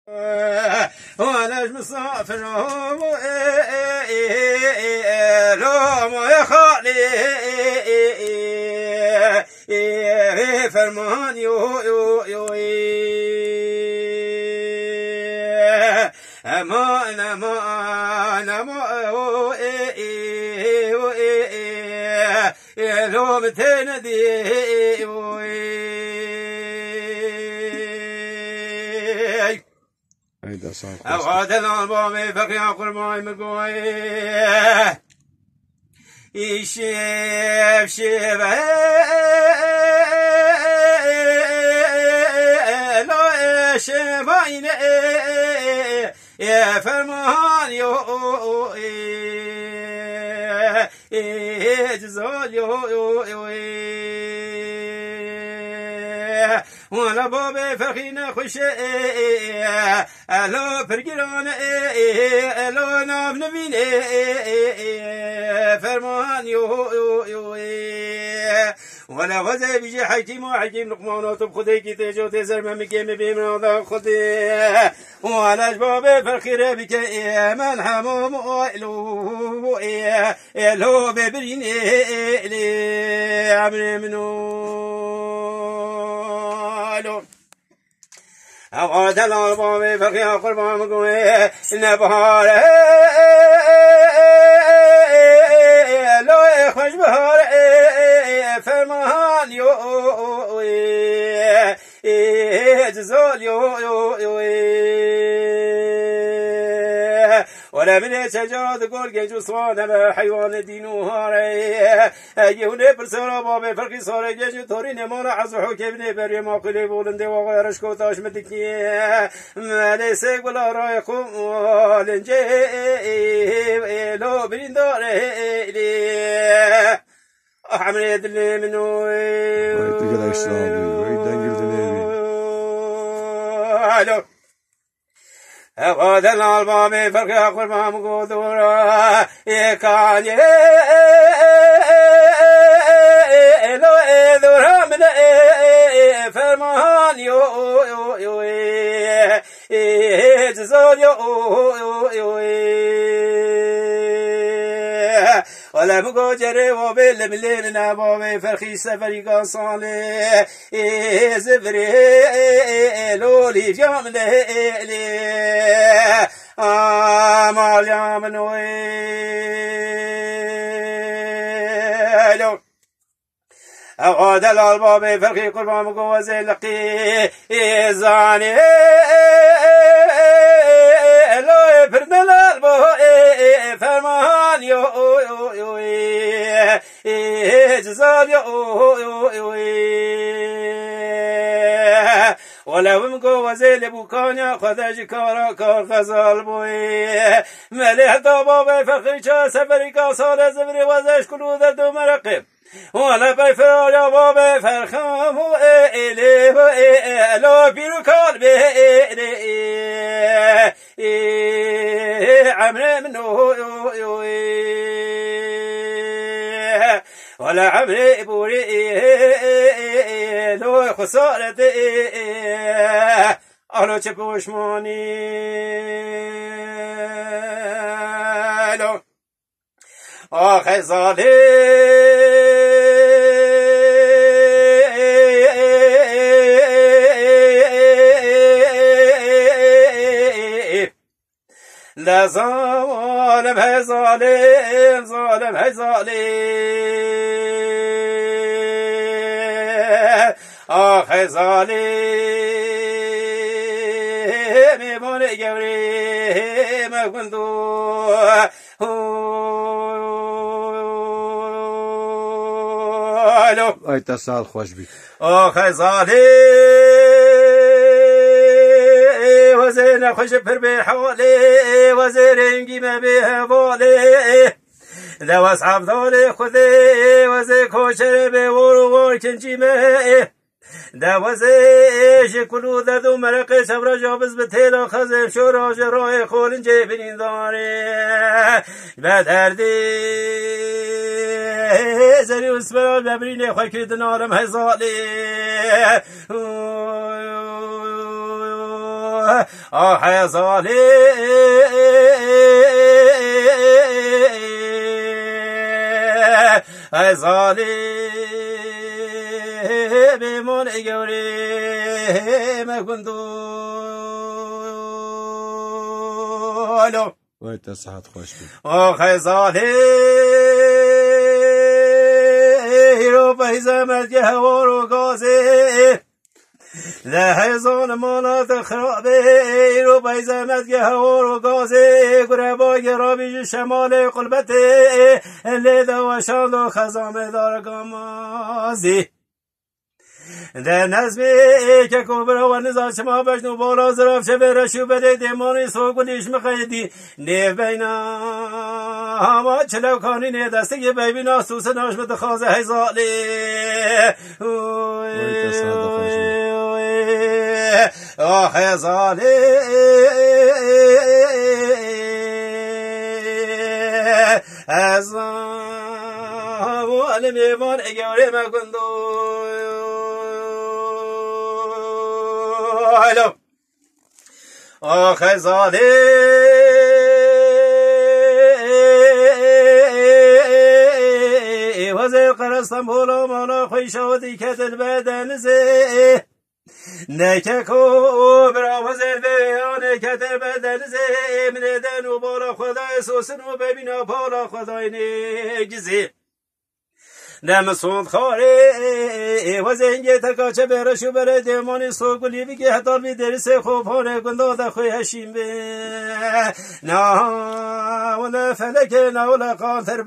وانا مسافر لو ما خالي فرمان يو امان لو متندي أوعد الألبوم فقيا قرماي مقوي يشيف شيف لا شيفين يا فرمان يو جزال يو ولا بابا فرخينا خوش لو فرقران لو ناف نبين فرمان يو ولا غزة بيجي حكيم وحكيم لقمانات بخدي كي تجو تزر ممكي مبين هذا خدي ولا بابا فرخيرة بك من حمام لو ببرين لي عمري منو أوعد الألبوم فقيا قربان مقوي نبهار لو يخرج بهار فرمان يو جزال يو ولا من سجاد قول جيجو صوان حيوان دينو هاري يهوني برسورا بابي فرقي صار جيجو توري نمارا عزو كيبني بري ما قلي بولندي وغيرش كوتاش مدكي مالي سيق ولا رايقوم ولنجي لو بريندار لي أحمل يدلي منو تقدر إسلامي ويدنجل دنيبي ألو أخذ الألبوم فرق قربان مقدورا يكاني لو إذورا من فرمان يو جزال يو ولا مقجر وبل ملين نبوي فرخي سفري قصالي زفري لولي جام لي مال يا منوي أعود الألباب فرخي قربان مقوزي لقي زاني لو يفرد الألباب فرمان يو جزال يو ولو مقوزي لبوكانيا خذج كارا كار غزال بوي مليح طبابي فرخي شا سفري كاسال زفري وزش كلو دردو مرقب ولا بفرار يا بابا فرخام وإلي لو بيرو قلبي عمري منو ولا عمري بوري لو خسارتي أهلو تبوش ماني لو آخي ظالم لا ظالم هي ظالم ظالم هي ظالم آخي ظالم يبون جوري ما كنتو أي تسال خوش بي آخي ظالم وزين خوش پر به حواله وزين قيمة به حواله لو أصحاب ذولي خذي وزي كوشر به ورور كنجيمه دوازه شکلو دادو مرق صبر جابز به تیلا خزم شورا جرای خولن جبین داره به دردی زری اسمرا ببرین خواه کردن آرم هزالی آخه زالی زالی بمون گوری مگندولو وای تا ساعت خوش بید آخه زالی رو پیزمت که هوا رو گازه لحظان مانات خرابه رو پیزمت که هوا رو گازه گربا گرابی شمال قلبته لیده و شاند و خزامه دار گامازی در نظمی که کبرا و نزاد شما بشنو بالا زراف چه برشو بده دیمانی سوگلیش مخیدی نیو بینا اما چلوکانی نه دسته یه بیبینا سوس ناشمت خوازه هزالی وای تا ساعت خوش بید آخ هزالی از آوال میوان اگوری مکندو آخ زالی وزیر قرستم بولا مالا خویشاوتی که دل بدنزه نکه کو برا وزیر بیانه که دل بدنزه من دن و بالا خدای سوسن و ببینا بالا خدای نگزه نم سوند خاره و زنگه تکاچه برشو بره دیمانی سوگلی بگی حتی بی درس خوبانه گنده خوی هشیم به نه و فلک نه و لقان تر